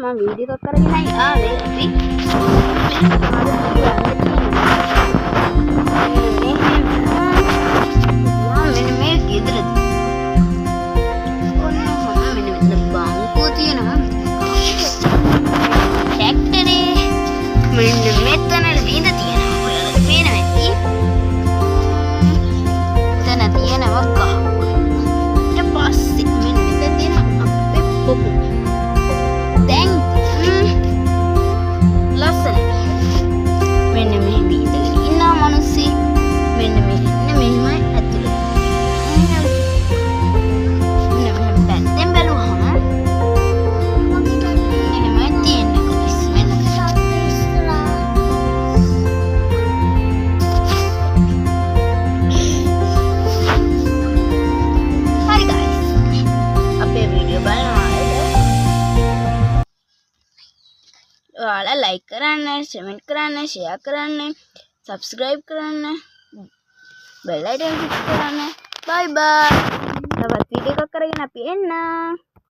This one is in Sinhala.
මම වීඩියෝ එකක් කරගෙනයි ආවේ අපි මෙන්න මේ ගෙදරදී ඔන්න මෙන්න මෙතන බංකුව තියෙනවා ට්‍රැක්ටරේ මෙන්න මෙතන ළිඳ තියෙනවා ඔයාලට පේනවා ඇති එතන තියෙනවා කහ ඊට පස්සේ මෙන්න මෙතන තියෙනවා අපේ පොකු දැන් ලස්සන මෙන්න මේ බීඳගෙන ඉන්නා මිනිස්සි මෙන්න මෙහෙමයි ඇතුළේ මෙන්න මෙහෙම පැත්තෙන් බැලුවහම එහෙමයි තියෙන්නේ කොටස් මෙන්න හරි guys අපේ වීඩියෝ බලනවා ඔයාලා ලයික් කරන්න, කමෙන්ට් කරන්න, ෂෙයා කරන්න, සබ්ස්ක්‍රයිබ් කරන්න, බෙල් අයිකන් ක්ලික් කරන්න. බයි බයි. තවත් වීඩියෝ එකක් කරගෙන අපි එන්න.